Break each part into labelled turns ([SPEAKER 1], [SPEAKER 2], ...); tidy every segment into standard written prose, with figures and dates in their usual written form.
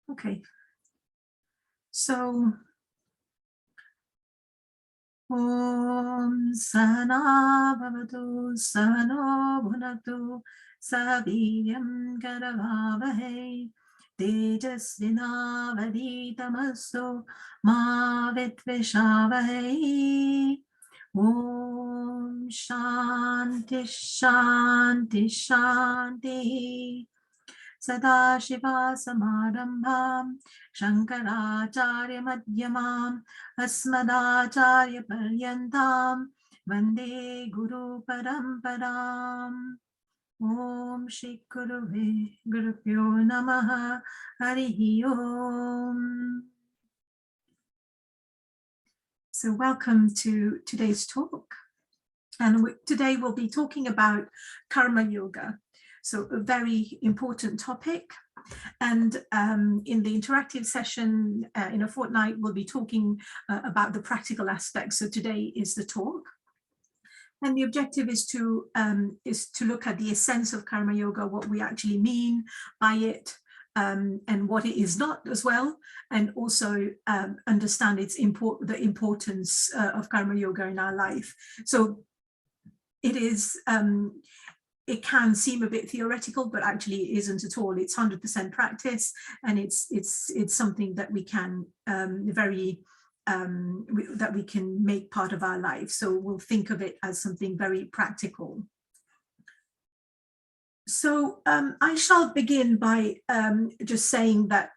[SPEAKER 1] Okay. So, Om Sahana Bhavatu Sahano Bhunaktu Saviryam Karavavahe Tejasvinavaditamasto Ma Vitvishavahe. Om Shanti Shanti Shanti. Sadashiva Samarambham Shankaracharya Madhyamam Asmadacharya Paryantam Vande Guru Paramparam. Om Shri Gurupyo Namaha Harihi Om. So welcome to today's talk. And today we'll be talking about Karma Yoga. So a very important topic. And in the interactive session in a fortnight, we'll be talking about the practical aspects. So today is the talk. And the objective is to look at the essence of Karma Yoga, what we actually mean by it, and what it is not as well, and also understand the importance of Karma Yoga in our life. So it is. It can seem a bit theoretical, but actually it isn't at all. It's 100% practice, and it's something that we can that we can make part of our life. So we'll think of it as something very practical. So I shall begin by just saying that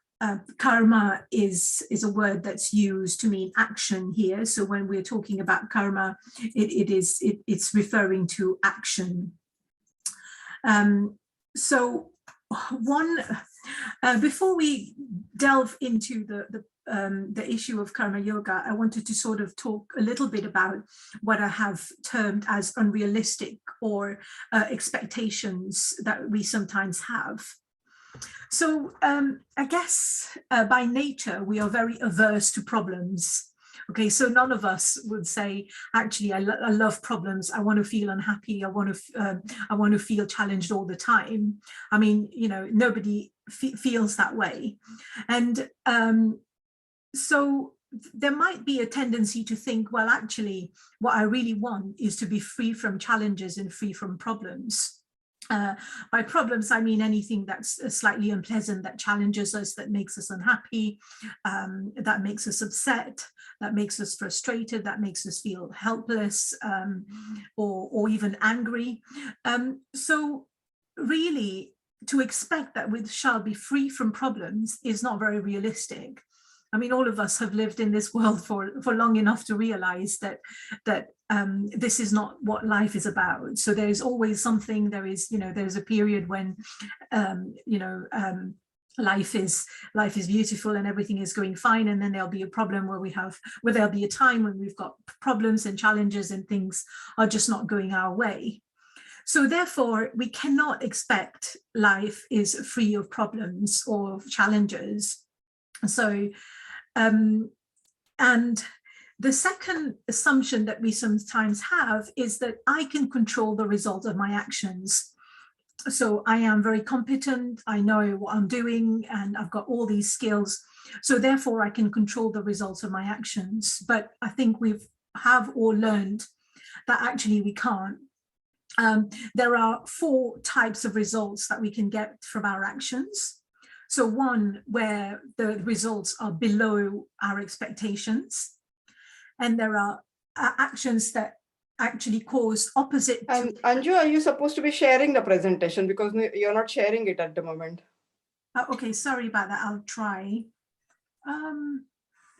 [SPEAKER 1] karma is a word that's used to mean action here. So when we're talking about karma, it's referring to action. So before we delve into the issue of Karma Yoga, I wanted to sort of talk a little bit about what I have termed as unrealistic or expectations that we sometimes have. So I guess by nature, we are very averse to problems. Okay, so none of us would say, actually, I love problems. I want to feel unhappy. I want to feel challenged all the time. I mean, you know, nobody feels that way. And so there might be a tendency to think, well, actually, what I really want is to be free from challenges and free from problems. By problems, I mean anything that's slightly unpleasant, that challenges us, that makes us unhappy, that makes us upset, that makes us frustrated, that makes us feel helpless, or even angry. So really, to expect that we shall be free from problems is not very realistic. I mean, all of us have lived in this world for long enough to realize that this is not what life is about. So there's always something. There's a period when life is beautiful and everything is going fine, and then there'll be a problem where there'll be a time when we've got problems and challenges and things are just not going our way. So therefore, we cannot expect life is free of problems or challenges. So, and the second assumption that we sometimes have is that I can control the result of my actions. So I am very competent, I know what I'm doing, and I've got all these skills. So therefore, I can control the results of my actions. But I think we have all learned that actually we can't. There are 4 types of results that we can get from our actions. So one, where the results are below our expectations. And there are actions that actually cause opposite.
[SPEAKER 2] Anju, are you supposed to be sharing the presentation? Because you're not sharing it at the moment.
[SPEAKER 1] Okay, sorry about that. I'll try.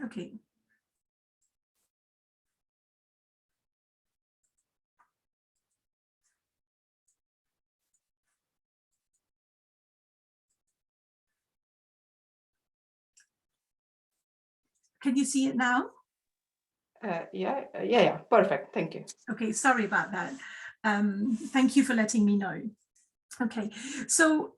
[SPEAKER 1] Okay. Can you see it now?
[SPEAKER 2] Yeah, perfect. Thank you.
[SPEAKER 1] Okay, sorry about that. Thank you for letting me know. Okay, so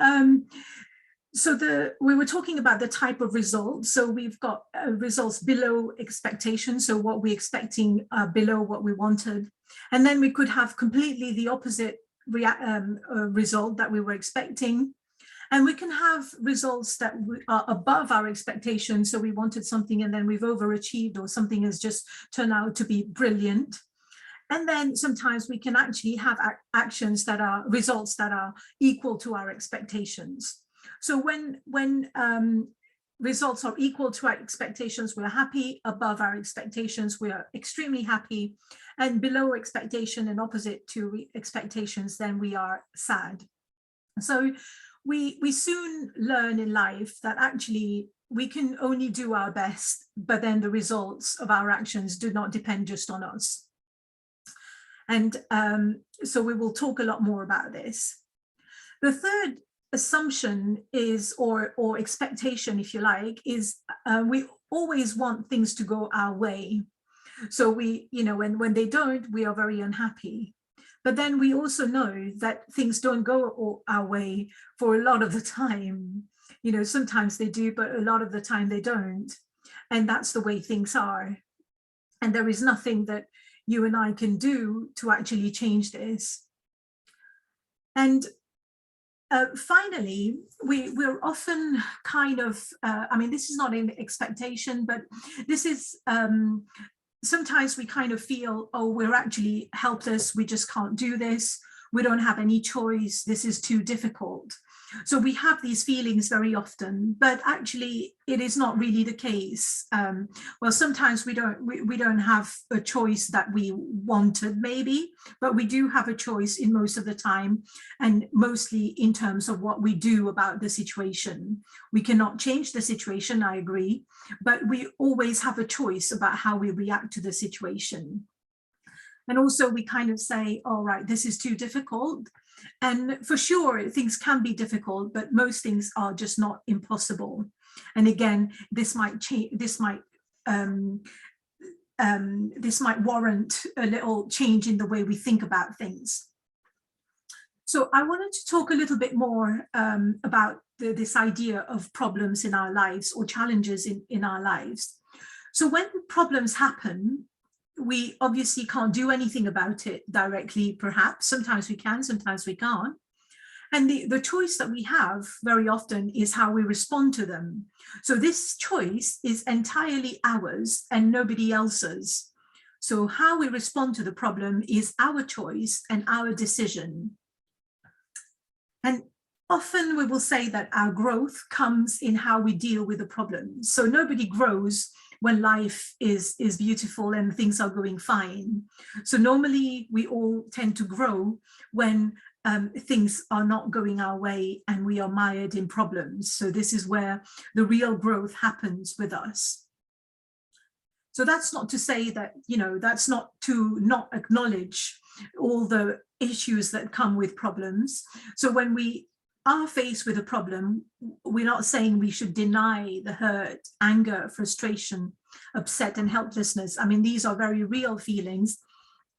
[SPEAKER 1] we were talking about the type of results. So we've got results below expectations. So what we're expecting below what we wanted. And then we could have completely the opposite result that we were expecting. And we can have results that are above our expectations. So we wanted something and then we've overachieved, or something has just turned out to be brilliant. And then sometimes we can actually have actions that are results that are equal to our expectations. So when results are equal to our expectations, we're happy. Above our expectations, we are extremely happy. And below expectation and opposite to expectations, then we are sad. So we soon learn in life that actually we can only do our best, but then the results of our actions do not depend just on us. And so we will talk a lot more about this. The third assumption is, or expectation, if you like, is we always want things to go our way. So we, when they don't, we are very unhappy. But then we also know that things don't go our way for a lot of the time. Sometimes they do, but a lot of the time they don't. And that's the way things are. And there is nothing that you and I can do to actually change this. And finally, we're often kind of, this is not an expectation, but this is, sometimes we kind of feel, oh, we're actually helpless, we just can't do this, we don't have any choice, this is too difficult. So we have these feelings very often, but actually it is not really the case. Well, sometimes we don't have a choice that we wanted maybe, but we do have a choice in most of the time, and mostly in terms of what we do about the situation. We cannot change the situation, I agree, but we always have a choice about how we react to the situation. And also we kind of say, all right, this is too difficult. And for sure, things can be difficult, but most things are just not impossible. And again, this might change. This might warrant a little change in the way we think about things. So I wanted to talk a little bit more about this idea of problems in our lives, or challenges in our lives. So when problems happen, we obviously can't do anything about it directly, perhaps. Sometimes we can, sometimes we can't. And the choice that we have very often is how we respond to them. So this choice is entirely ours and nobody else's. So how we respond to the problem is our choice and our decision. And often we will say that our growth comes in how we deal with the problem. So nobody grows when life is beautiful and things are going fine. So normally we all tend to grow when things are not going our way and we are mired in problems. So this is where the real growth happens with us. So that's not to say that, that's not to not acknowledge all the issues that come with problems. So when we are faced with a problem, we're not saying we should deny the hurt, anger, frustration, upset, and helplessness. These are very real feelings,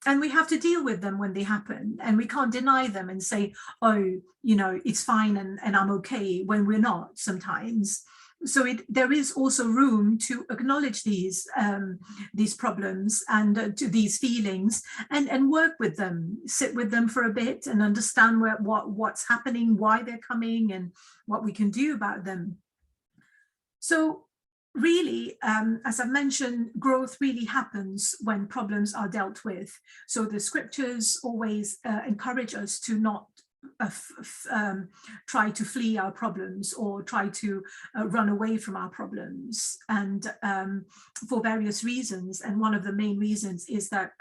[SPEAKER 1] and we have to deal with them when they happen. And we can't deny them and say, oh, it's fine and I'm okay, when we're not sometimes. So there is also room to acknowledge these problems and to these feelings, and work with them, sit with them for a bit and understand what's happening, why they're coming, and what we can do about them. So really, as I mentioned, growth really happens when problems are dealt with. So the scriptures always encourage us to not try to flee our problems or try to run away from our problems, and for various reasons. And one of the main reasons is that,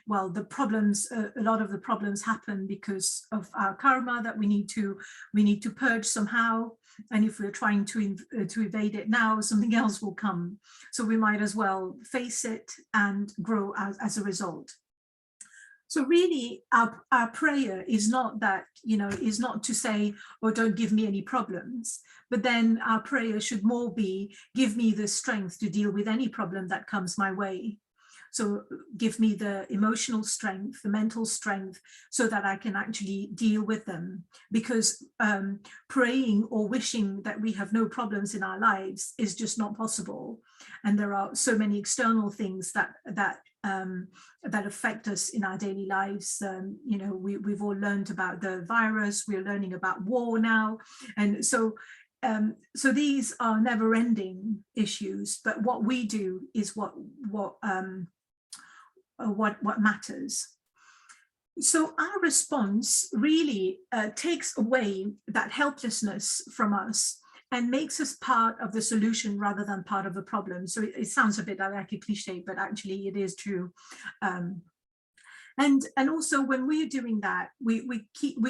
[SPEAKER 1] well, the problems, a lot of the problems happen because of our karma that we need to purge somehow. And if we're trying to evade it now, something else will come. So we might as well face it and grow as a result. So really, our prayer is not that, is not to say, oh, don't give me any problems, but then our prayer should more be, give me the strength to deal with any problem that comes my way. So give me the emotional strength, the mental strength, so that I can actually deal with them. Because praying or wishing that we have no problems in our lives is just not possible. And there are so many external things that affect us in our daily lives. You know, we've all learned about the virus, we're learning about war now. And so these are never-ending issues, but what we do is what matters. So our response really takes away that helplessness from us and makes us part of the solution rather than part of the problem. So it sounds a bit like a cliche, but actually it is true. And also when we're doing that, we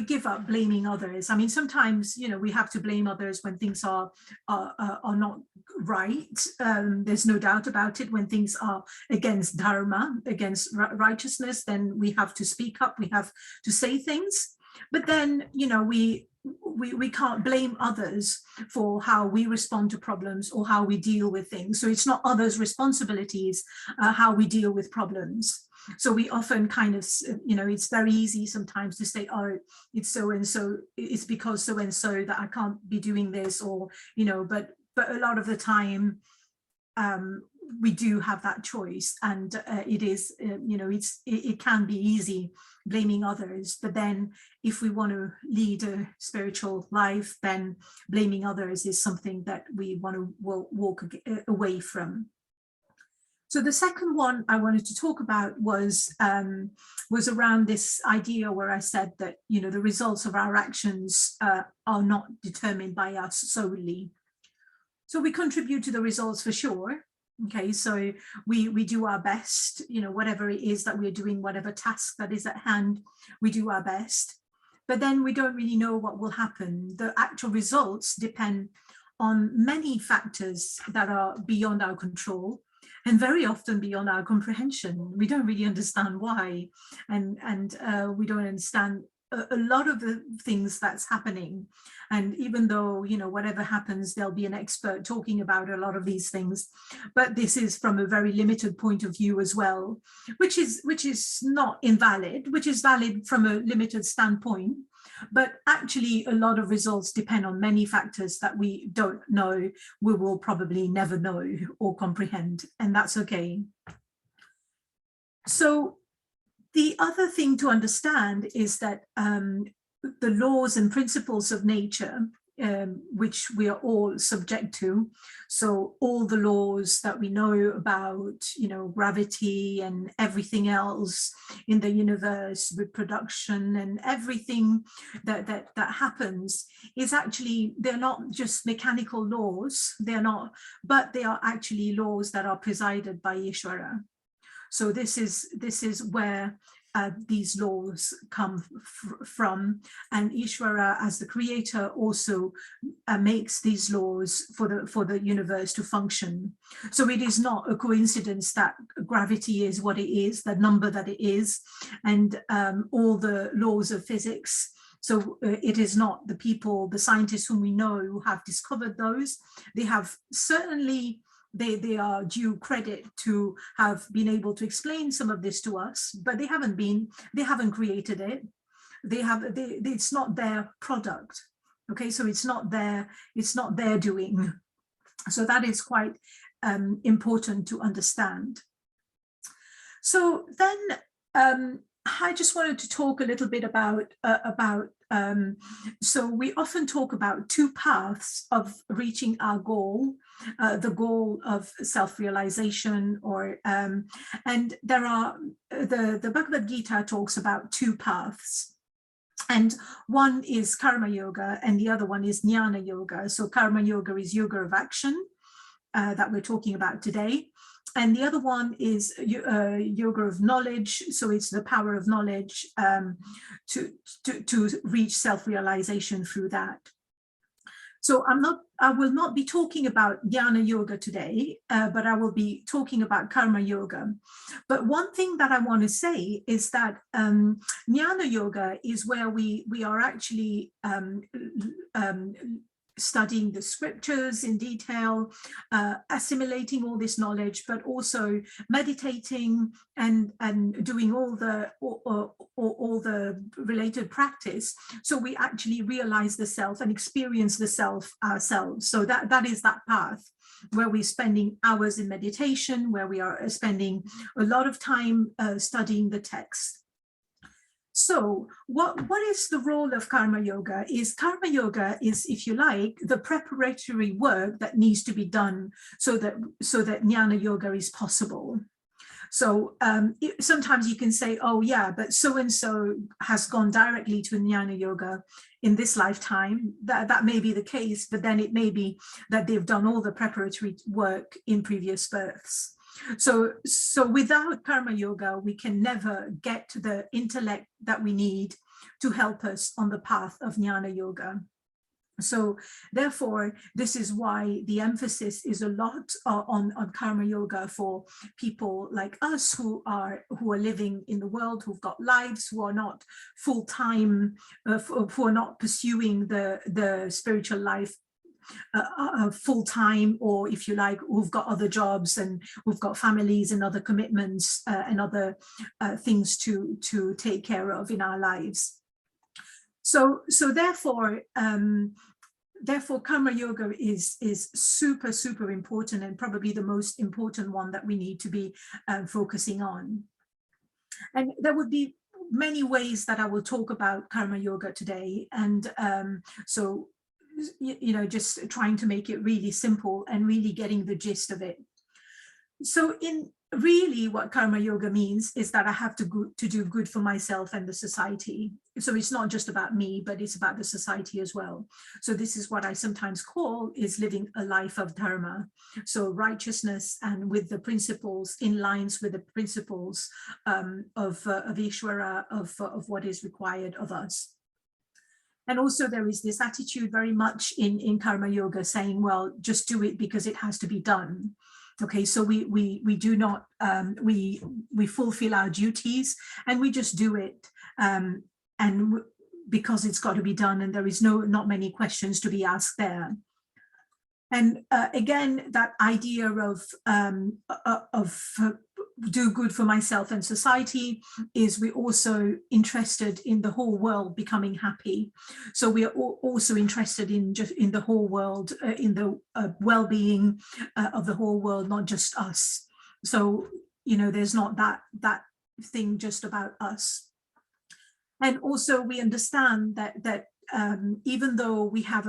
[SPEAKER 1] give up blaming others. I mean, sometimes, you know, we have to blame others when things are not right. There's no doubt about it. When things are against dharma, against righteousness, then we have to speak up. We have to say things. But then, you know, we can't blame others for how we respond to problems or how we deal with things. So it's not others' responsibilities how we deal with problems. So we often kind of, you know, it's very easy sometimes to say, oh, it's so-and-so, it's because so-and-so that I can't be doing this, or, you know, but a lot of the time we do have that choice, and it is, you know, it can be easy blaming others. But then if we want to lead a spiritual life, then blaming others is something that we want to walk away from. So the second one I wanted to talk about was around this idea where I said that, you know, the results of our actions are not determined by us solely. So we contribute to the results for sure. Okay, so we do our best, you know, whatever it is that we're doing, whatever task that is at hand, we do our best. But then we don't really know what will happen. The actual results depend on many factors that are beyond our control, and very often beyond our comprehension. We don't really understand why, and we don't understand a lot of the things that's happening. And even though, you know, whatever happens, there'll be an expert talking about a lot of these things, but this is from a very limited point of view as well, which is not invalid, which is valid from a limited standpoint. But actually a lot of results depend on many factors that we don't know, we will probably never know or comprehend, and that's okay. So the other thing to understand is that the laws and principles of nature, which we are all subject to, so all the laws that we know about, you know, gravity and everything else in the universe, reproduction and everything that happens, is actually, they're not just mechanical laws, they're not, but they are actually laws that are presided by Ishvara. So this is where these laws come from, and Ishvara, as the creator, also makes these laws for the universe to function. So it is not a coincidence that gravity is what it is, the number that it is, and all the laws of physics. So it is not the people, the scientists whom we know, who have discovered those. They have certainly, they are due credit to have been able to explain some of this to us, but they haven't created it. It's not their product. Okay, so it's not their doing. So that is quite important to understand. So then I just wanted to talk a little bit about so we often talk about two paths of reaching our goal, the goal of self-realization, or and there are the Bhagavad Gita talks about two paths, and one is karma yoga and the other one is jnana yoga. So karma yoga is yoga of action that we're talking about today, and the other one is yoga of knowledge. So it's the power of knowledge to reach self-realization through that. So I will not be talking about jnana yoga today, but I will be talking about karma yoga. But one thing that I want to say is that jnana yoga is where we are actually studying the scriptures in detail, assimilating all this knowledge, but also meditating and doing all the related practice. So we actually realize the self and experience the self ourselves. So that is that path where we're spending hours in meditation, where we are spending a lot of time studying the text. So what is the role of karma yoga? Karma yoga is, if you like, the preparatory work that needs to be done so that jnana yoga is possible. So sometimes you can say, oh yeah, but so-and-so has gone directly to jnana yoga in this lifetime. That may be the case, but then it may be that they've done all the preparatory work in previous births. So without karma yoga, we can never get to the intellect that we need to help us on the path of jnana yoga. So therefore, this is why the emphasis is a lot on karma yoga for people like us who are living in the world, who've got lives, who are not full-time, who are not pursuing the spiritual life full-time, or if you like, who've got other jobs and who've got families and other commitments and other things to take care of in our lives. So therefore karma yoga is super, super important, and probably the most important one that we need to be focusing on. And there would be many ways that I will talk about karma yoga today, and so just trying to make it really simple and really getting the gist of it. So really what karma yoga means is that I have to do good for myself and the society. So it's not just about me, but it's about the society as well. So this is what I sometimes call is living a life of dharma. So righteousness, and with the principles, in lines with the principles of Ishvara, of what is required of us. And also there is this attitude very much in karma yoga saying, well, just do it because it has to be done. Okay, so we do not, we fulfill our duties and we just do it, and because it's got to be done, and there is not many questions to be asked there. And again, that idea of do good for myself and society is we're also interested in the whole world becoming happy. So we are also interested in the whole world, in the well-being of the whole world, not just us. So, there's not that thing just about us. And also we understand that even though we have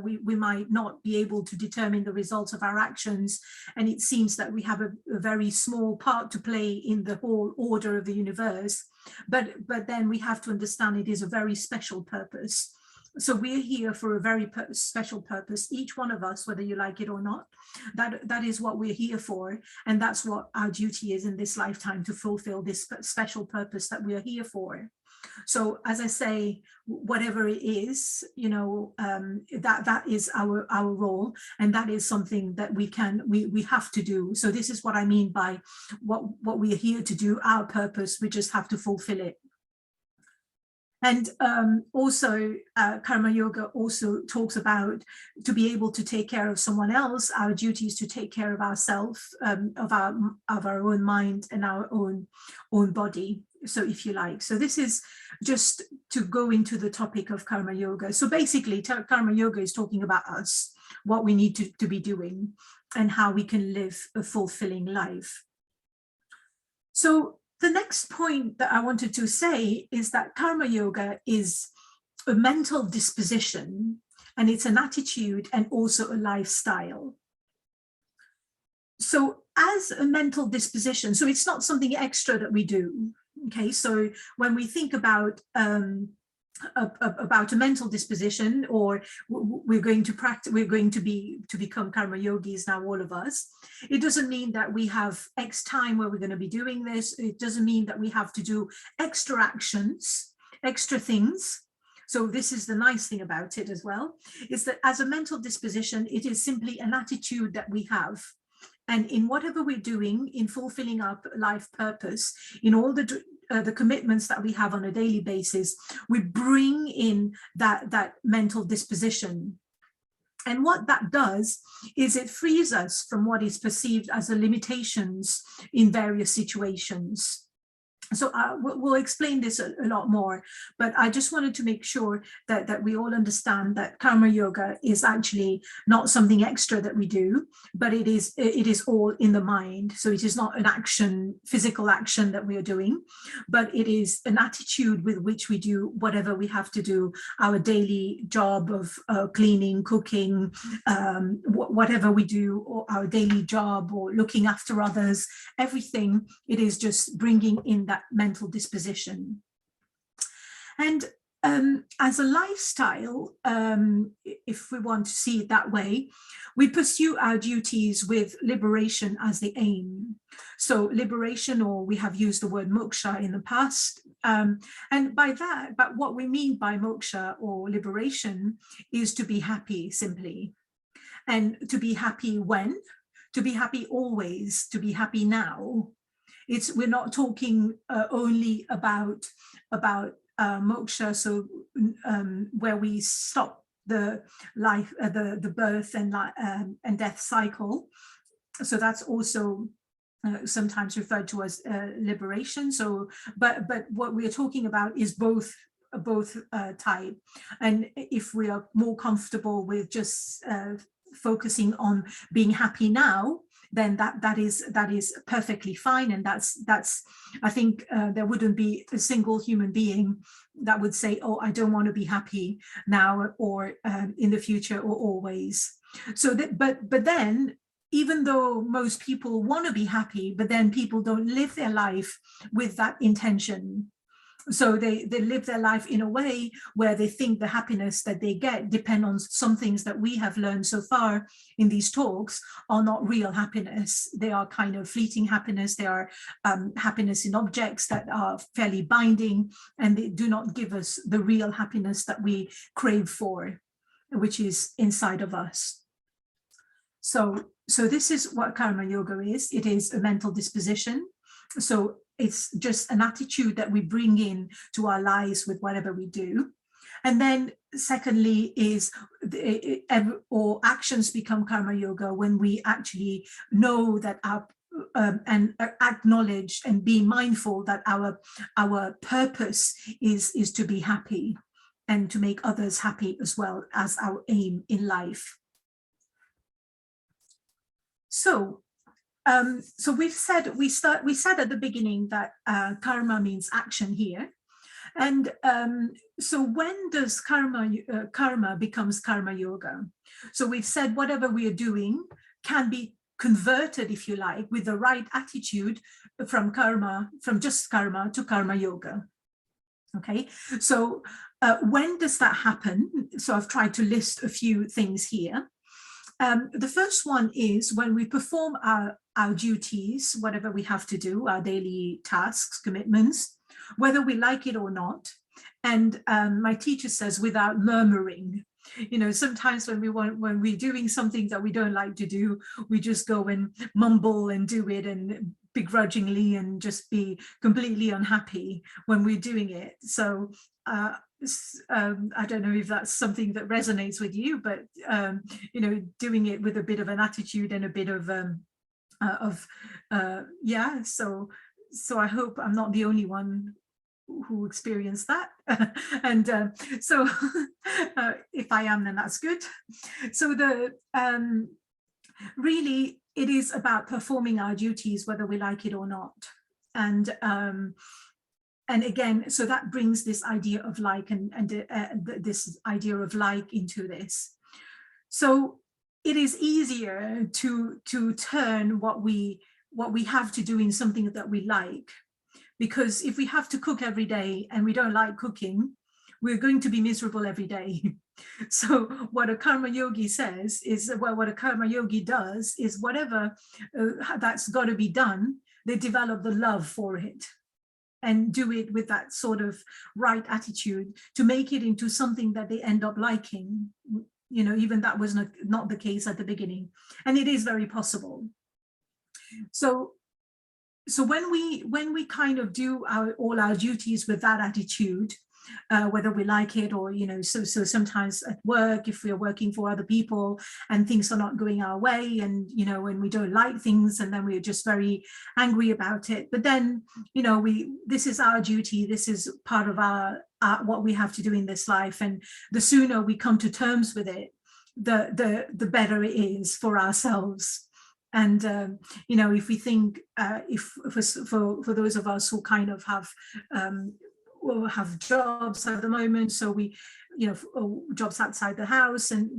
[SPEAKER 1] we might not be able to determine the results of our actions, and it seems that we have a very small part to play in the whole order of the universe, but then we have to understand it is a very special purpose. So we're here for a very special purpose, each one of us, whether you like it or not. That is what we're here for, and that's what our duty is in this lifetime, to fulfill this special purpose that we are here for. So as I say, whatever it is, that is our role, and that is something that we have to do. So this is what I mean by what we are here to do, our purpose. We just have to fulfill it. And also karma yoga also talks about, to be able to take care of someone else, our duty is to take care of ourselves, of our own mind and our own body, so if you like. So this is just to go into the topic of karma yoga. So basically karma yoga is talking about us, what we need to be doing, and how we can live a fulfilling life. So the next point that I wanted to say is that karma yoga is a mental disposition, and it's an attitude and also a lifestyle. So as a mental disposition, so it's not something extra that we do. Okay, so when we think about a mental disposition, or we're going to practice, we're going to become karma yogis now, all of us, it doesn't mean that we have X time where we're going to be doing this. It doesn't mean that we have to do extra actions, extra things. So this is the nice thing about it as well, is that as a mental disposition, it is simply an attitude that we have. And in whatever we're doing, in fulfilling our life purpose, in all the commitments that we have on a daily basis, we bring in that mental disposition. And what that does is it frees us from what is perceived as the limitations in various situations. So we'll explain this a lot more, but I just wanted to make sure that we all understand that karma yoga is actually not something extra that we do, but it is all in the mind. So it is not an action, physical action that we are doing, but it is an attitude with which we do whatever we have to do, our daily job of cleaning, cooking, whatever we do, or our daily job, or looking after others, everything. It is just bringing in that mental disposition. And as a lifestyle, if we want to see it that way, we pursue our duties with liberation as the aim. So liberation, or we have used the word moksha in the past. And by that, but what we mean by moksha or liberation is to be happy simply. And to be happy when? To be happy always, to be happy now. We're not talking only about moksha, so where we stop the life, the birth and death cycle. So that's also sometimes referred to as liberation. So, but what we are talking about is both type. And if we are more comfortable with just focusing on being happy now, then that is perfectly fine. And that's I think there wouldn't be a single human being that would say, oh, I don't want to be happy now, or in the future, or always. So that, but then, even though most people want to be happy, but then people don't live their life with that intention. So they live their life in a way where they think the happiness that they get depend on some things that we have learned so far in these talks are not real happiness. They are kind of fleeting happiness. They are happiness in objects that are fairly binding, and they do not give us the real happiness that we crave for, which is inside of us. So this is what karma yoga is. It is a mental disposition. So it's just an attitude that we bring in to our lives with whatever we do. And then secondly is, or actions become karma yoga when we actually know that and acknowledge and be mindful that our purpose is to be happy and to make others happy as well as our aim in life. So we said at the beginning that karma means action here, and so when does karma becomes karma yoga? So we've said whatever we are doing can be converted, if you like, with the right attitude from just karma to karma yoga. Okay, so when does that happen? So I've tried to list a few things here. The first one is when we perform our duties, whatever we have to do, our daily tasks, commitments, whether we like it or not. And my teacher says, without murmuring. You know, sometimes when we're doing something that we don't like to do, we just go and mumble and do it and begrudgingly and just be completely unhappy when we're doing it. So I don't know if that's something that resonates with you, but you know, doing it with a bit of an attitude and a bit of yeah. So I hope I'm not the only one who experienced that. And so if I am, then that's good. So really it is about performing our duties whether we like it or not. And again, so that brings this idea of like and this idea of like into this. So it is easier to turn what we have to do in something that we like, because if we have to cook every day and we don't like cooking, we're going to be miserable every day. So what a karma yogi says is, well, what a karma yogi does is whatever that's got to be done, they develop the love for it and do it with that sort of right attitude to make it into something that they end up liking. You know, even that was not the case at the beginning, and it is very possible. So when we kind of do all our duties with that attitude, whether we like it or, so sometimes at work, if we're working for other people and things are not going our way, and, when we don't like things, and then we're just very angry about it. But then, this is our duty. This is part of our what we have to do in this life. And the sooner we come to terms with it, the better it is for ourselves. And if we think, for those of us who kind of have jobs at the moment, so we, jobs outside the house, and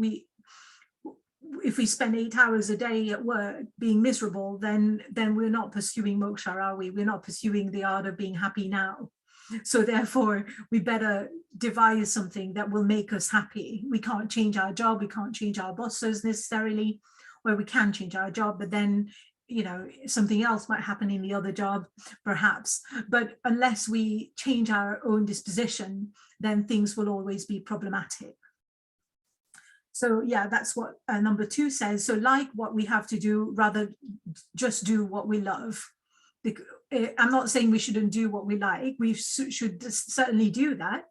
[SPEAKER 1] if we spend 8 hours a day at work being miserable, then we're not pursuing moksha, are we? We're not pursuing the art of being happy now. So therefore, we better devise something that will make us happy. We can't change our job, we can't change our bosses necessarily, where we can change our job, but then, something else might happen in the other job, perhaps. But unless we change our own disposition, then things will always be problematic. So yeah, that's what number 2 says. So like what we have to do, rather just do what we love. I'm not saying we shouldn't do what we like. We should certainly do that,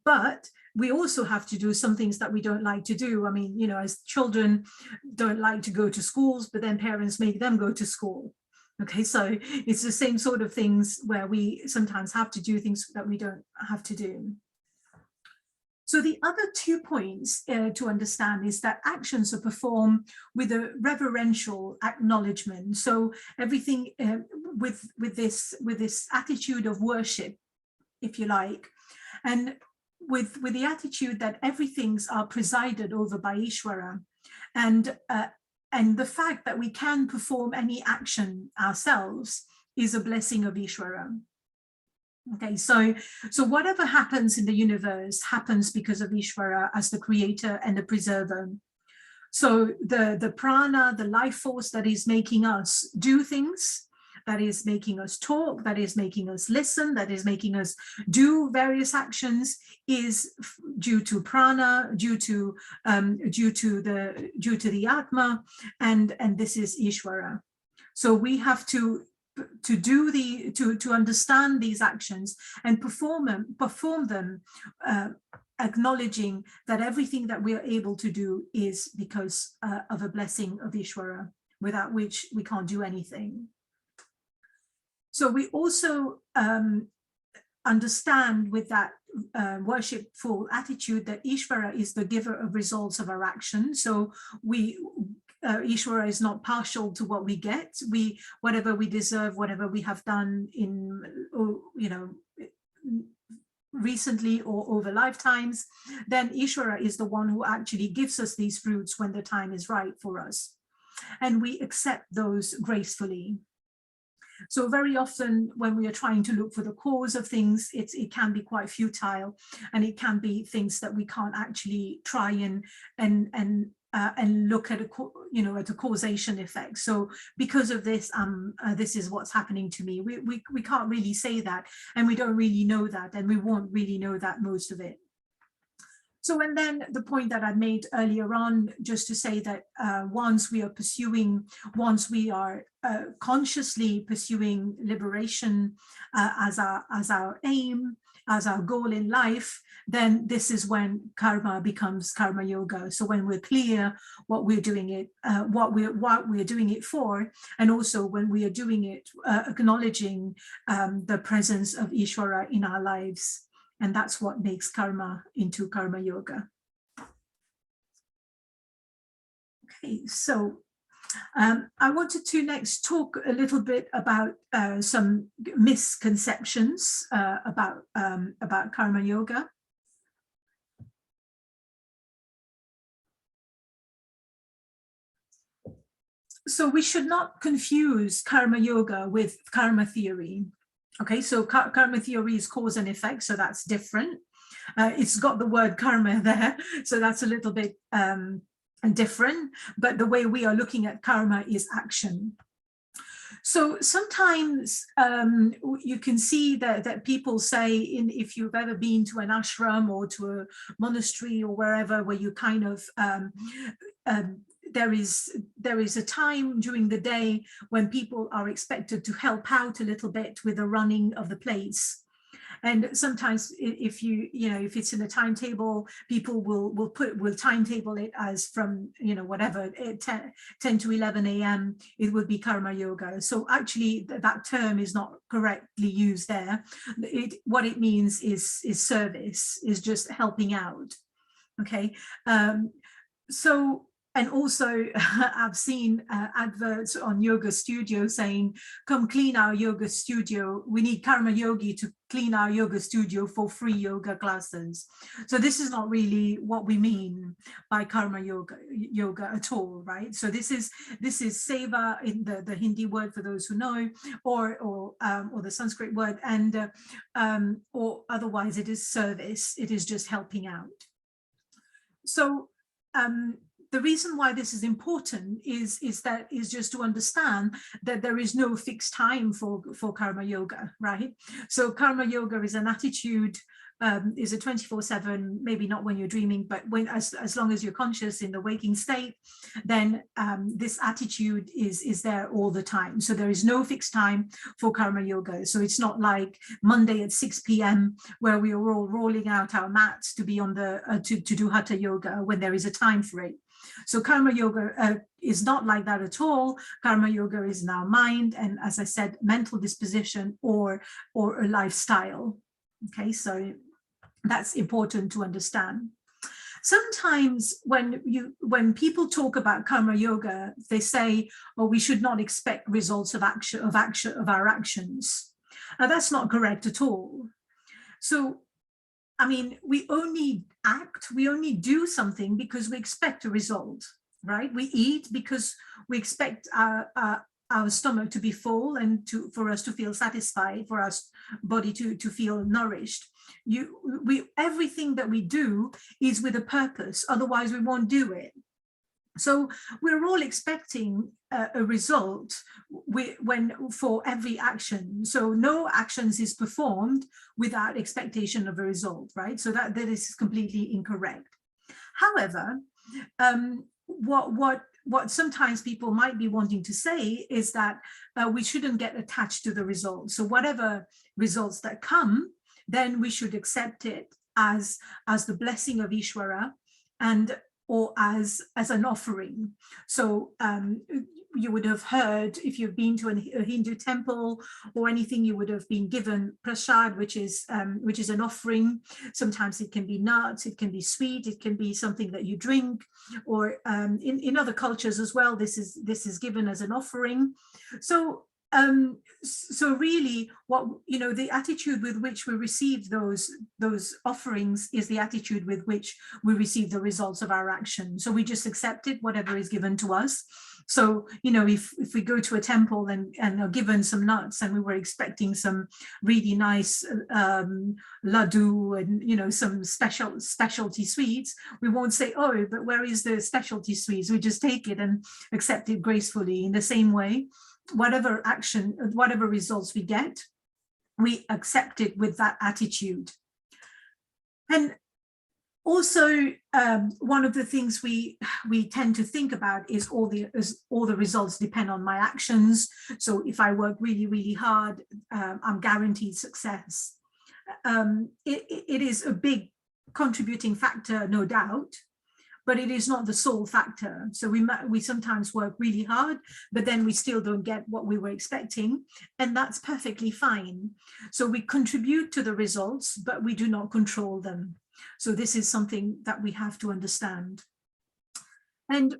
[SPEAKER 1] but we also have to do some things that we don't like to do. I mean, as children don't like to go to schools, but then parents make them go to school. Okay, so it's the same sort of things where we sometimes have to do things that we don't have to do. So the other 2 points to understand is that actions are performed with a reverential acknowledgement. So everything with this attitude of worship, if you like, and with the attitude that everything's are presided over by Ishvara, and the fact that we can perform any action ourselves is a blessing of Ishvara. Okay, so whatever happens in the universe happens because of Ishvara as the creator and the preserver. So the prana, the life force that is making us do things, that is making us talk, that is making us listen, that is making us do various actions, is due to prana, due to the Atma, and this is Ishvara. So we have to understand these actions and perform them, acknowledging that everything that we are able to do is because of a blessing of Ishvara, without which we can't do anything. So we also understand with that worshipful attitude that Ishvara is the giver of results of our action. So Ishvara is not partial to what we get. Whatever we deserve, whatever we have done in, recently or over lifetimes, then Ishvara is the one who actually gives us these fruits when the time is right for us. And we accept those gracefully. So very often when we are trying to look for the cause of things, it can be quite futile, and it can be things that we can't actually try and look at at a causation effect. So because of this, this is what's happening to me. We can't really say that, and we don't really know that, and we won't really know that most of it. So, and then the point that I made earlier on, just to say that once we are consciously pursuing liberation as our aim, as our goal in life, then this is when karma becomes karma yoga. So when we're clear what we're doing it, what we're doing it for, and also when we are doing it, acknowledging the presence of Ishvara in our lives. And that's what makes karma into karma yoga. Okay, so I wanted to next talk a little bit about some misconceptions about karma yoga. So we should not confuse karma yoga with karma theory. Okay, so karma theory is cause and effect, so that's different. It's got the word karma there, so that's a little bit different, but the way we are looking at karma is action. So sometimes you can see that people say, if you've ever been to an ashram or to a monastery or wherever, where you kind of there is a time during the day when people are expected to help out a little bit with the running of the place. And sometimes if if it's in a timetable, people will timetable it as from, whatever, 10 to 11 a.m. it would be karma yoga. So actually that term is not correctly used there. What it means is service, is just helping out. Okay. So, and also I've seen adverts on yoga studio saying, come clean our yoga studio. We need karma yogi to clean our yoga studio for free yoga classes. So this is not really what we mean by karma yoga at all, right? So this is seva in the Hindi word, for those who know, or the Sanskrit word, and or otherwise it is service. It is just helping out. So the reason why this is important is just to understand that there is no fixed time for karma yoga, right? So karma yoga is an attitude, is a 24/7, maybe not when you're dreaming, but when as long as you're conscious in the waking state, then this attitude is there all the time. So there is no fixed time for karma yoga. So it's not like Monday at 6 p.m. where we are all rolling out our mats to be on the to do hatha yoga when there is a time for it. So karma yoga is not like that at all. Karma yoga is in our mind, and as I said, mental disposition or a lifestyle. Okay, so that's important to understand. Sometimes when people talk about karma yoga, they say, "Oh, we should not expect results of our actions." Now, that's not correct at all. So, I mean, we only act, we only do something because we expect a result, right? We eat because we expect our stomach to be full and for us to feel satisfied, for our body to feel nourished. Everything that we do is with a purpose, otherwise we won't do it. So we're all expecting a result for every action. So no actions is performed without expectation of a result, right? So that is completely incorrect. However, what sometimes people might be wanting to say is that we shouldn't get attached to the results. So whatever results that come, then we should accept it as the blessing of Ishvara or as an offering. So you would have heard, if you've been to a Hindu temple or anything, you would have been given prasad, which is an offering. Sometimes it can be nuts, it can be sweet, it can be something that you drink, or in other cultures as well, this is given as an offering. So really, the attitude with which we receive those offerings is the attitude with which we receive the results of our action. So we just accept it, whatever is given to us. So, if we go to a temple and are given some nuts and we were expecting some really nice laddu and, some specialty sweets, we won't say, oh, but where is the specialty sweets? We just take it and accept it gracefully. In the same way, whatever results we get, we accept it with that attitude. And also, one of the things we tend to think about is all the results depend on my actions. So if I work really, really hard, I'm guaranteed success. It is a big contributing factor, no doubt, but it is not the sole factor. So we sometimes work really hard, but then we still don't get what we were expecting, and that's perfectly fine. So we contribute to the results, but we do not control them. So this is something that we have to understand. And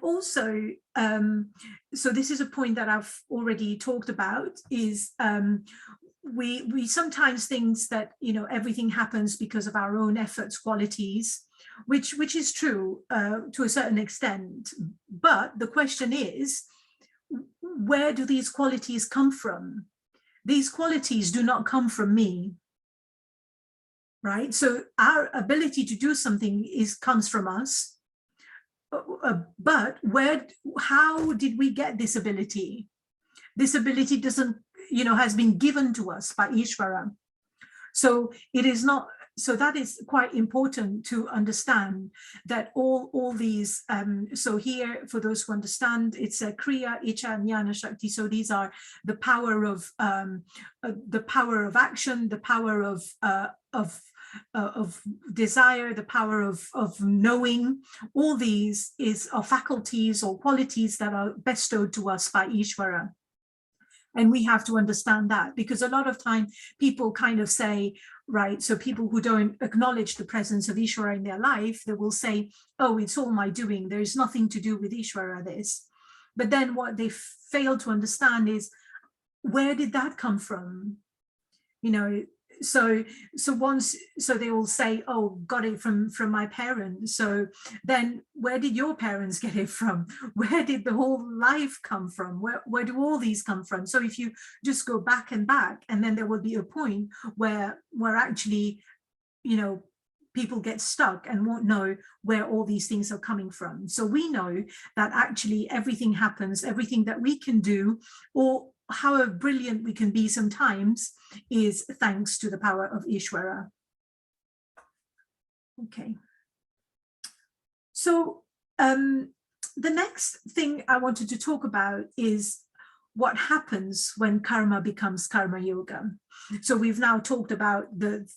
[SPEAKER 1] also, so this is a point that I've already talked about, is we sometimes think that, everything happens because of our own efforts, qualities, which is true to a certain extent. But the question is, where do these qualities come from? These qualities do not come from me, right? So our ability to do something comes from us. But how did we get this ability? This ability has been given to us by Ishvara. So it is not so that is quite important to understand, that all these, so here, for those who understand, it's a Kriya, Icha, Jnana, Shakti. So these are the power of action, the power of desire, the power of knowing. All these are faculties or qualities that are bestowed to us by Ishvara. And we have to understand that, because a lot of time people kind of say, right, so people who don't acknowledge the presence of Ishvara in their life, they will say, oh, it's all my doing, there's nothing to do with Ishvara, this. But then what they fail to understand is, where did that come from? You know, so they all say, oh, got it from my parents. So then where did your parents get it from? Where did the whole life come from? Where do all these come from? So if you just go back, and then there will be a point where actually, you know, people get stuck and won't know where all these things are coming from. So we know that actually everything happens, everything that we can do, or however brilliant we can be sometimes, is thanks to the power of Ishvara. Okay. So the next thing I wanted to talk about is what happens when karma becomes karma yoga. So we've now talked about the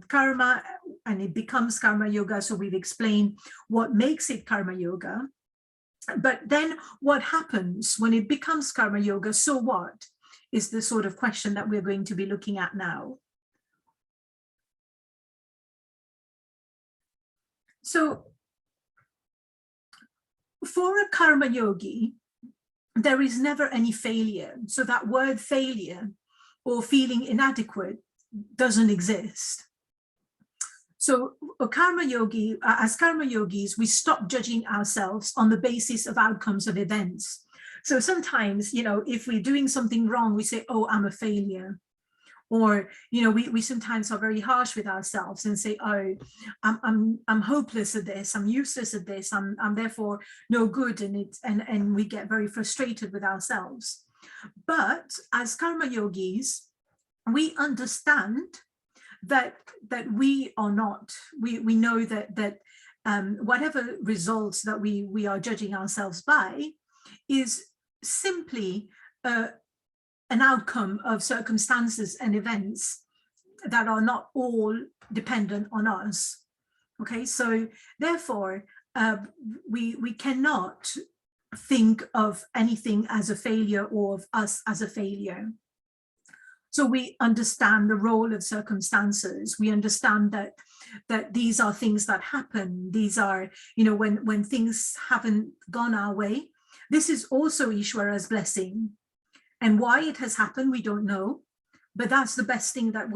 [SPEAKER 1] karma, and it becomes karma yoga. So we've explained what makes it karma yoga. But then what happens when it becomes karma yoga? So what is the sort of question that we're going to be looking at now. So for a karma yogi, there is never any failure. So that word failure or feeling inadequate doesn't exist. So a karma yogi, as karma yogis, we stop judging ourselves on the basis of outcomes of events. So sometimes, you know, if we're doing something wrong, we say, oh, I'm a failure. Or, you know, we sometimes are very harsh with ourselves and say, oh, I'm hopeless at this, I'm useless at this, I'm therefore no good, and we get very frustrated with ourselves. But as karma yogis, we understand that we are not, we know that whatever results that we are judging ourselves by is simply an outcome of circumstances and events that are not all dependent on us. Okay, so therefore we cannot think of anything as a failure or of us as a failure. So we understand the role of circumstances. We understand that these are things that happen. These are, you know, when things haven't gone our way, this is also Ishvara's blessing. And why it has happened, we don't know, but that's the best thing that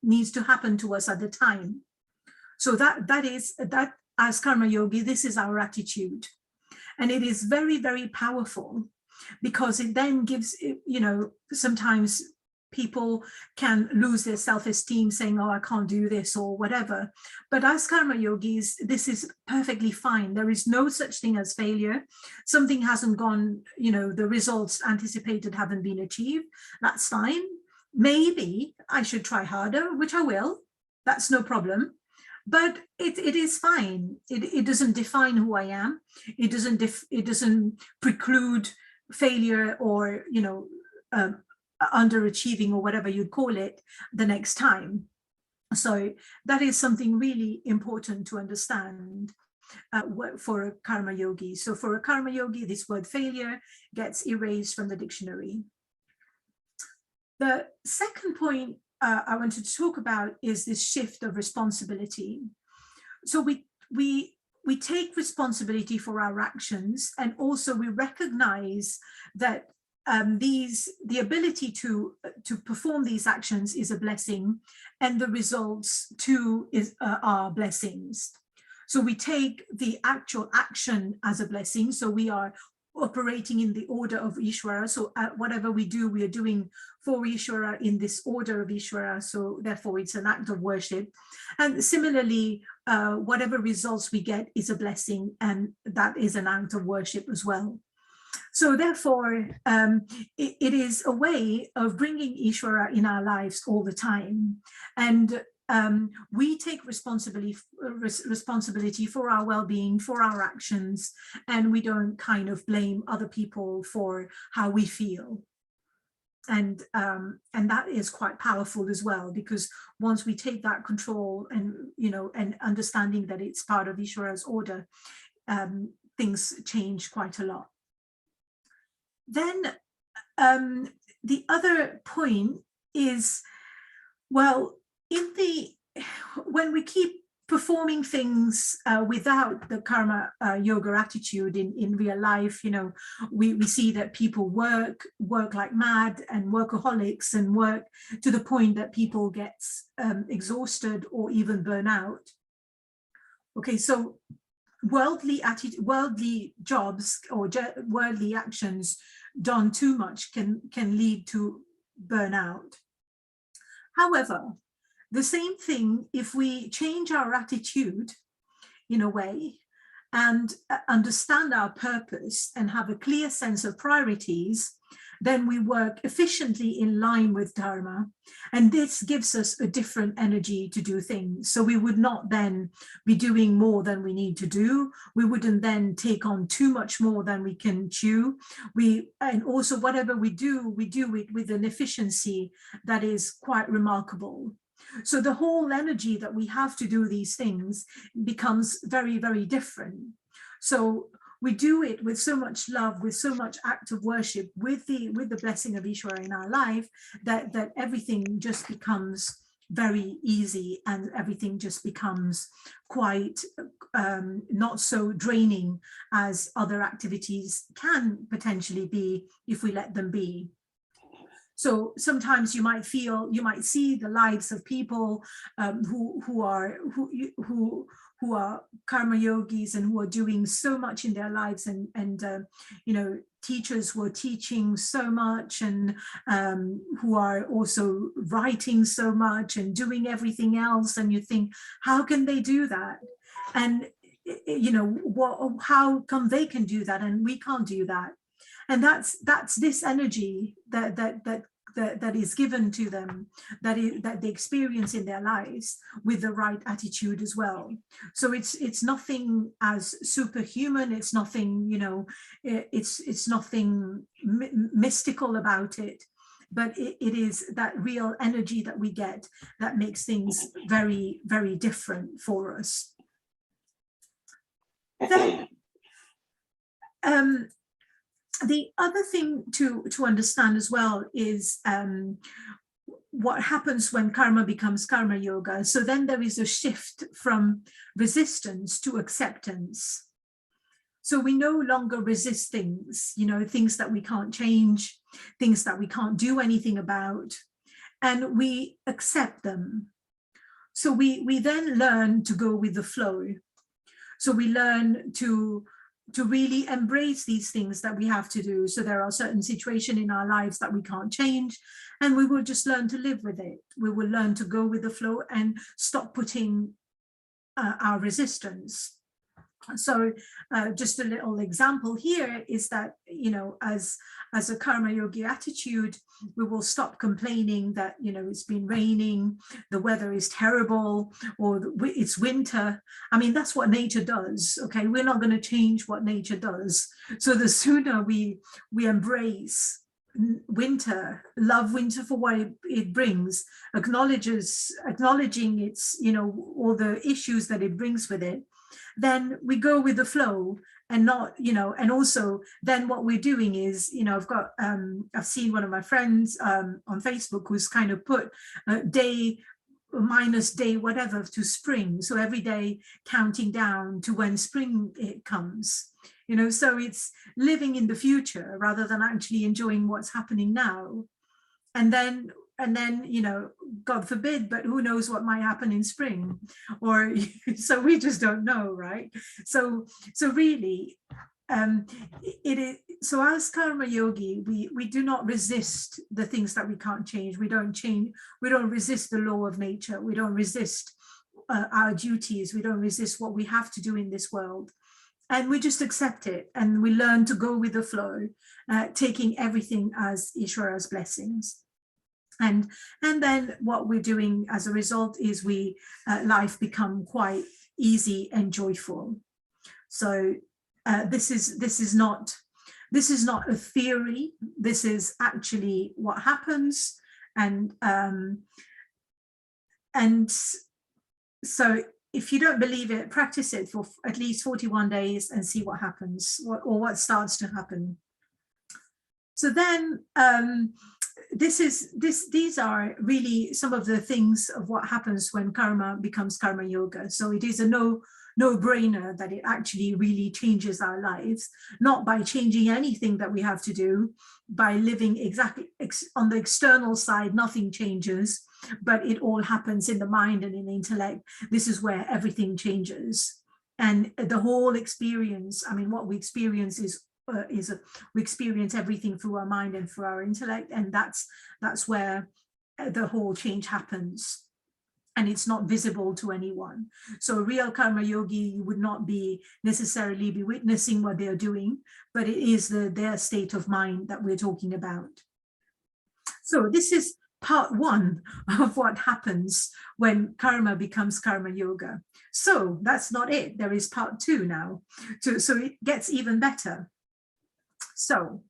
[SPEAKER 1] needs to happen to us at the time. So that as karma yogi, this is our attitude. And it is very, very powerful, because it then gives, you know, sometimes people can lose their self-esteem saying, oh, I can't do this or whatever. But as karma yogis, this is perfectly fine. There is no such thing as failure. Something hasn't gone, you know, the results anticipated haven't been achieved. That's fine. Maybe I should try harder, which I will. That's no problem. But it is fine. It doesn't define who I am. It doesn't preclude failure or, you know, underachieving or whatever you'd call it the next time. So that is something really important to understand for a karma yogi. So for a karma yogi, this word failure gets erased from the dictionary. The second point I wanted to talk about is this shift of responsibility. So we take responsibility for our actions, and also we recognize that the ability to perform these actions is a blessing, and the results too are blessings. So we take the actual action as a blessing. So we are operating in the order of Ishvara. So whatever we do, we are doing for Ishvara in this order of Ishvara. So therefore it's an act of worship. And similarly, whatever results we get is a blessing, and that is an act of worship as well. So therefore, it is a way of bringing Ishvara in our lives all the time. And we take responsibility for our well-being, for our actions, and we don't kind of blame other people for how we feel. And that is quite powerful as well, because once we take that control and, you know, and understanding that it's part of Ishvara's order, things change quite a lot. Then the other point is, well, when we keep performing things without the karma yoga attitude in real life, you know, we see that people work like mad and workaholics, and work to the point that people get exhausted or even burn out. Okay, so worldly jobs or worldly actions done too much can lead to burnout. However, the same thing, if we change our attitude in a way and understand our purpose and have a clear sense of priorities, then we work efficiently in line with Dharma. And this gives us a different energy to do things. So we would not then be doing more than we need to do. We wouldn't then take on too much more than we can chew. And also whatever we do it with an efficiency that is quite remarkable. So the whole energy that we have to do these things becomes very, very different. So we do it with so much love, with so much act of worship, with the blessing of Ishvara in our life, that everything just becomes very easy, and everything just becomes quite not so draining as other activities can potentially be if we let them be. So sometimes you might see the lives of people who are karma yogis and who are doing so much in their lives, and you know, teachers who are teaching so much, and who are also writing so much and doing everything else, and you think, how can they do that? And you know, how come they can do that and we can't do that? And that's this energy that is given to them, that they experience in their lives with the right attitude as well. So it's nothing as superhuman. It's nothing, you know, it's nothing mystical about it. But it is that real energy that we get that makes things very, very different for us. Then, the other thing to understand as well is what happens when karma becomes karma yoga. So then there is a shift from resistance to acceptance. So we no longer resist things, you know, things that we can't change, things that we can't do anything about, and we accept them. So we then learn to go with the flow. So we learn to really embrace these things that we have to do. So there are certain situations in our lives that we can't change, and we will just learn to live with it. We will learn to go with the flow and stop putting our resistance. So just a little example here is that, you know, as a karma yogi attitude, we will stop complaining that, you know, it's been raining, the weather is terrible, or it's winter. I mean, that's what nature does. Okay, we're not going to change what nature does. So the sooner we embrace winter, love winter for what it brings, acknowledging its, you know, all the issues that it brings with it, then we go with the flow, and not, you know, and also then what we're doing is, you know, I've seen one of my friends on Facebook who's kind of put day minus day whatever to spring. So every day counting down to when spring it comes, you know, so it's living in the future rather than actually enjoying what's happening now. And then, you know, God forbid, but who knows what might happen in spring, or so we just don't know, right? So really, it is, so as karma yogi, we do not resist the things that we can't change. We don't resist the law of nature. We don't resist our duties. We don't resist what we have to do in this world. And we just accept it, and we learn to go with the flow, taking everything as Ishvara's blessings. And then what we're doing as a result is life become quite easy and joyful. So this is not a theory. This is actually what happens. And so if you don't believe it, practice it for at least 41 days and see what happens, or what starts to happen. So then these are really some of the things of what happens when karma becomes karma yoga. So it is a no-brainer that it actually really changes our lives, not by changing anything that we have to do, by living exactly on the external side, nothing changes, but it all happens in the mind and in the intellect. This is where everything changes. And the whole experience, I mean, what we experience we experience everything through our mind and through our intellect, and that's where the whole change happens. And it's not visible to anyone. So a real karma yogi, you would not necessarily be witnessing what they're doing, but it is their state of mind that we're talking about. So this is part one of what happens when karma becomes karma yoga. So that's not it. There is part two now. So it gets even better. So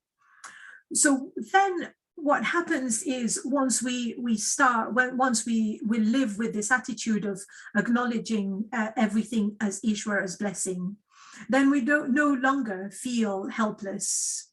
[SPEAKER 1] then what happens is once we live with this attitude of acknowledging everything as Ishvara's blessing, then we don't no longer feel helpless.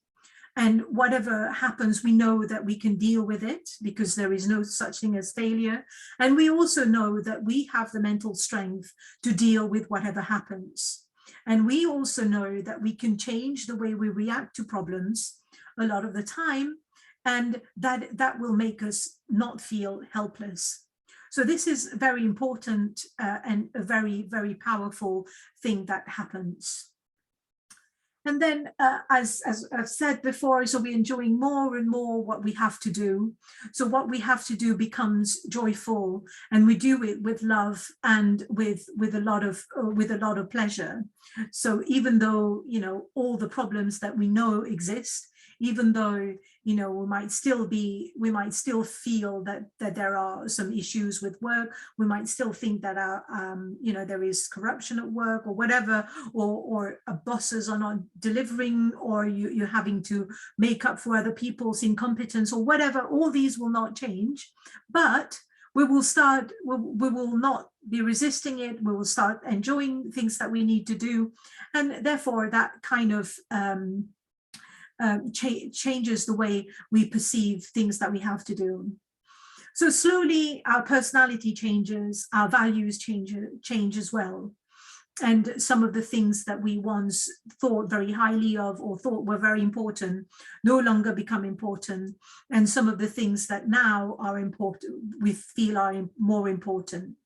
[SPEAKER 1] And whatever happens, we know that we can deal with it because there is no such thing as failure. And we also know that we have the mental strength to deal with whatever happens. And we also know that we can change the way we react to problems a lot of the time, and that will make us not feel helpless. So this is very important and a very, very powerful thing that happens. And then, as I've said before, so we're enjoying more and more what we have to do. So what we have to do becomes joyful, and we do it with love and with a lot of pleasure. So even though, you know, all the problems that we know exist, even though, you know, we might still feel that there are some issues with work, we might still think that you know, there is corruption at work or whatever, or bosses are not delivering, or you're having to make up for other people's incompetence or whatever. All these will not change, but we will not be resisting it. We will start enjoying things that we need to do, and therefore that kind of changes the way we perceive things that we have to do. So slowly our personality changes, our values change as well. And some of the things that we once thought very highly of or thought were very important no longer become important. And some of the things that now are important, we feel are more important.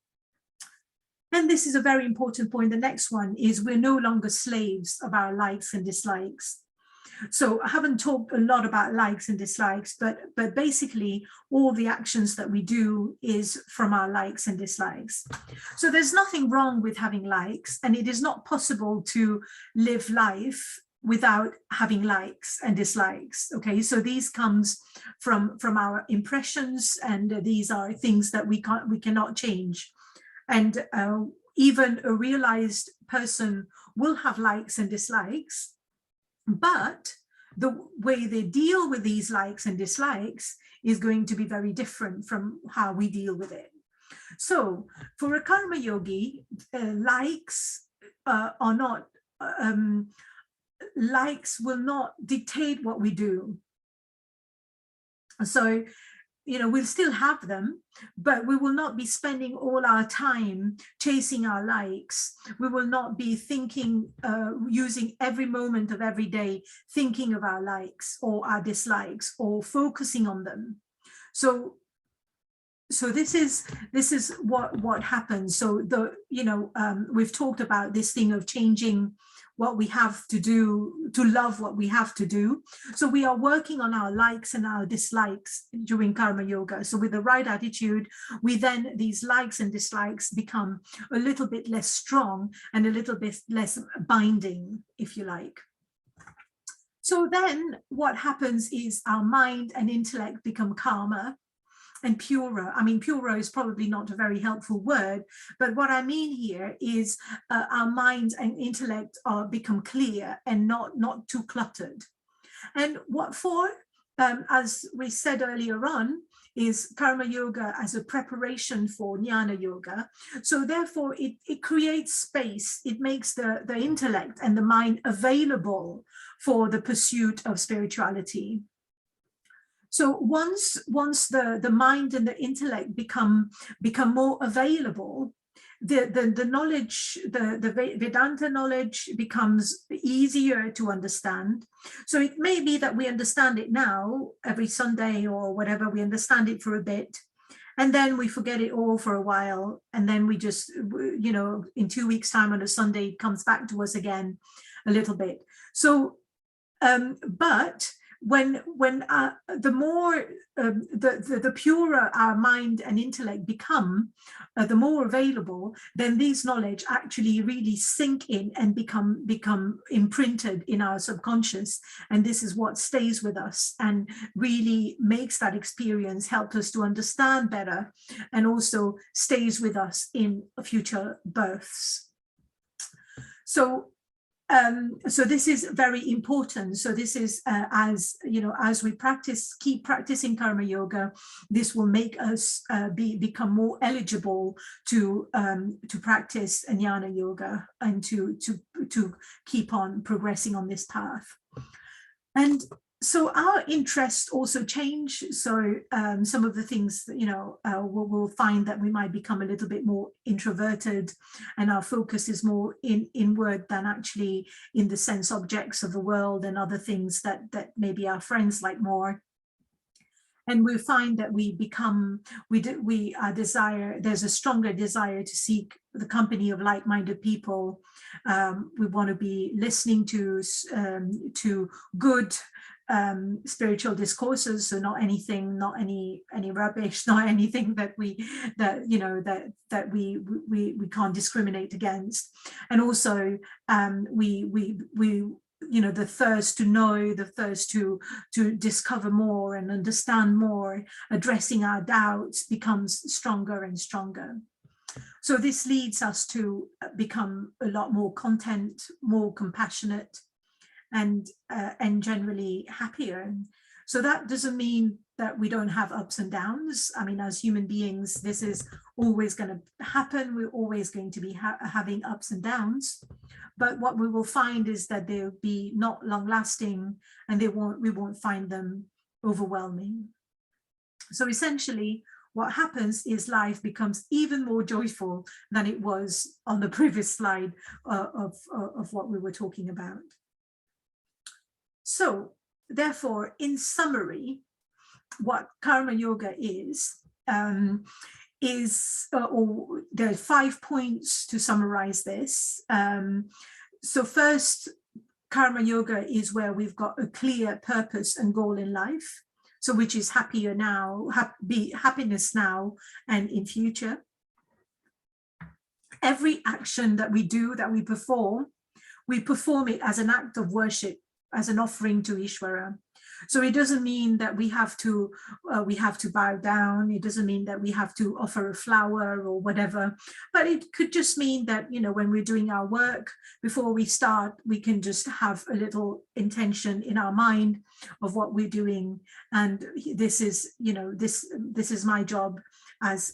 [SPEAKER 1] And this is a very important point. The next one is we're no longer slaves of our likes and dislikes. So I haven't talked a lot about likes and dislikes, but basically all the actions that we do is from our likes and dislikes. So there's nothing wrong with having likes, and it is not possible to live life without having likes and dislikes. Okay, so these comes from our impressions, and these are things that we cannot change. And even a realized person will have likes and dislikes, but the way they deal with these likes and dislikes is going to be very different from how we deal with it. So for a karma yogi, likes are not, likes will not dictate what we do. So, you know, we'll still have them, but we will not be spending all our time chasing our likes. We will not be thinking, using every moment of every day, thinking of our likes or our dislikes or focusing on them. So this is what happens. So we've talked about this thing of changing what we have to do, to love what we have to do. So we are working on our likes and our dislikes during karma yoga. So with the right attitude, these likes and dislikes become a little bit less strong and a little bit less binding, if you like. So then what happens is our mind and intellect become calmer, and purer. I mean, purer is probably not a very helpful word, but what I mean here is our minds and intellect are become clear and not too cluttered. And what for? As we said earlier on, is karma yoga as a preparation for jnana yoga. So therefore it creates space, it makes the intellect and the mind available for the pursuit of spirituality. So once the mind and the intellect become more available, the knowledge, the Vedanta knowledge becomes easier to understand. So it may be that we understand it now, every Sunday or whatever, we understand it for a bit, and then we forget it all for a while, and then we just, you know, in 2 weeks' time on a Sunday, it comes back to us again a little bit. So, but when the more the purer our mind and intellect become, the more available, then these knowledge actually really sink in and become imprinted in our subconscious, and this is what stays with us and really makes that experience, help us to understand better, and also stays with us in future births. So so this is very important. So this is, as you know, as we keep practicing karma yoga, this will make us become more eligible to practice jnana yoga and to keep on progressing on this path. And so our interests also change. So some of the things that, you know, we'll find that we might become a little bit more introverted, and our focus is more inward than actually in the sense objects of the world and other things that maybe our friends like more. And we find that we become, there's a stronger desire to seek the company of like-minded people. We want to be listening to good spiritual discourses, so not any rubbish, not anything that we can't discriminate against. And also we you know, the thirst to know, the thirst to discover more and understand more, addressing our doubts becomes stronger and stronger. So this leads us to become a lot more content, more compassionate, and generally happier. So that doesn't mean that we don't have ups and downs. I mean, as human beings, this is always going to happen. We're always going to be having ups and downs. But what we will find is that they'll be not long lasting, and we won't find them overwhelming. So essentially, what happens is life becomes even more joyful than it was on the previous slide of what we were talking about. So therefore, in summary, what karma yoga is or there are 5 points to summarize this. So first, karma yoga is where we've got a clear purpose and goal in life. So which is happier now, happiness now and in future. Every action that we do, that we perform it as an act of worship, as an offering to Ishvara. So it doesn't mean that we have to bow down. It doesn't mean that we have to offer a flower or whatever, but it could just mean that, you know, when we're doing our work, before we start, we can just have a little intention in our mind of what we're doing. And this is, you know, this is my job as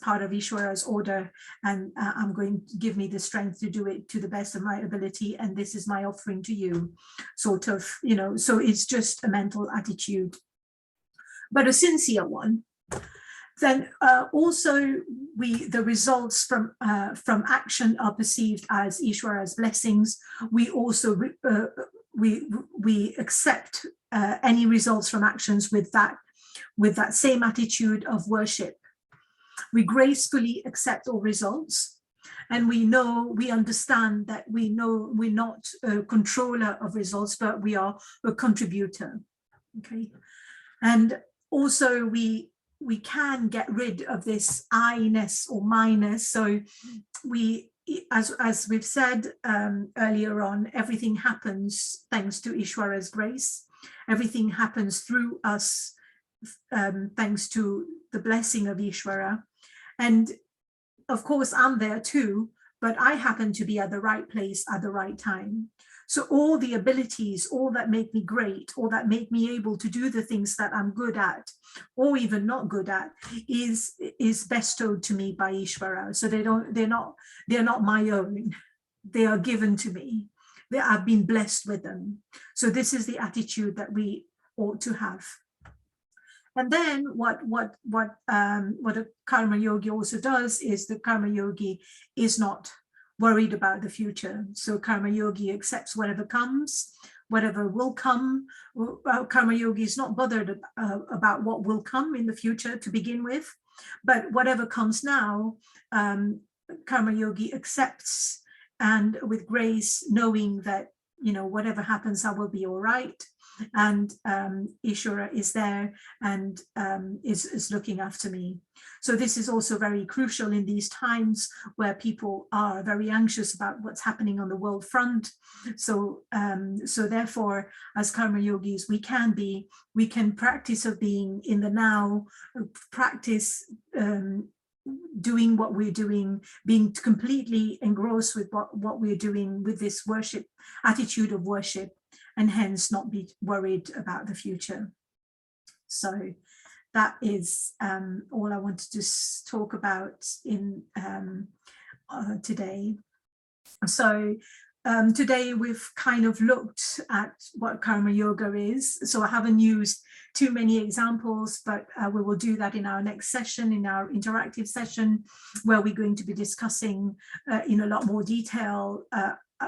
[SPEAKER 1] part of Ishvara's order, and I'm going to give me the strength to do it to the best of my ability, and this is my offering to you, sort of, you know. So it's just a mental attitude, but a sincere one. Then also the results from action are perceived as Ishvara's blessings. We also we accept any results from actions with that same attitude of worship. We gracefully accept all results, and we understand that we're not a controller of results, but we are a contributor. Okay, and also we can get rid of this I-ness or my-ness. So as we've said earlier on, everything happens thanks to Ishvara's grace. Everything happens through us thanks to the blessing of Ishvara. And of course, I'm there too, but I happen to be at the right place at the right time. So all the abilities, all that make me great, all that make me able to do the things that I'm good at, or even not good at, is bestowed to me by Ishvara. So they're not my own. They are given to me. I've been blessed with them. So this is the attitude that we ought to have. And then what a karma yogi also does is the karma yogi is not worried about the future. So karma yogi accepts whatever comes, whatever will come. Karma yogi is not bothered about what will come in the future to begin with, but whatever comes now, karma yogi accepts, and with grace, knowing that, you know, whatever happens, I will be all right. And Ishvara is there and is looking after me. So this is also very crucial in these times where people are very anxious about what's happening on the world front. So so therefore, as karma yogis, we can practice of being in the now, practice doing what we're doing, being completely engrossed with what we're doing with this worship, attitude of worship, and hence not be worried about the future. So that is all I wanted to talk about in today. So today we've kind of looked at what karma yoga is. So I haven't used too many examples, but we will do that in our next session, in our interactive session, where we're going to be discussing in a lot more detail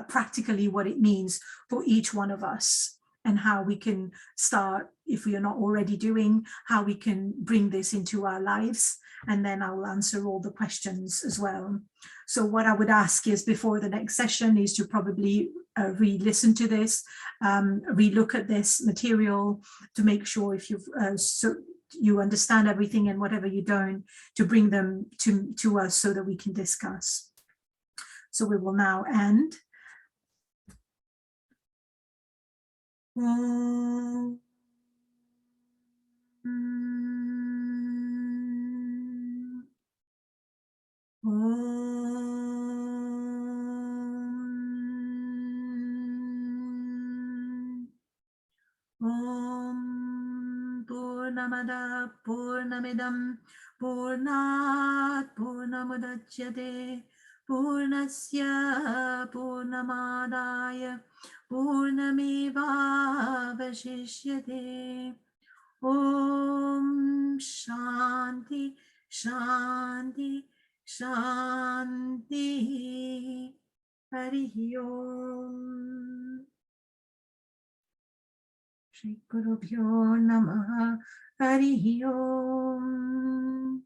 [SPEAKER 1] practically what it means for each one of us, and how we can start, if we are not already doing, how we can bring this into our lives. And then I will answer all the questions as well. So what I would ask is, before the next session, is to probably re-listen to this, re-look at this material to make sure if you've so you understand everything, and whatever you don't, to bring them to us so that we can discuss. So we will now end. Om. Om Purnamada Purnamidam Purnat Purnamudachyate Purnasya Purnamadaya Purnameva Vashishyate. Om Shanti Shanti Shanti. Harihi Om. Shri Gurubhyo Namaha. Harihi Om.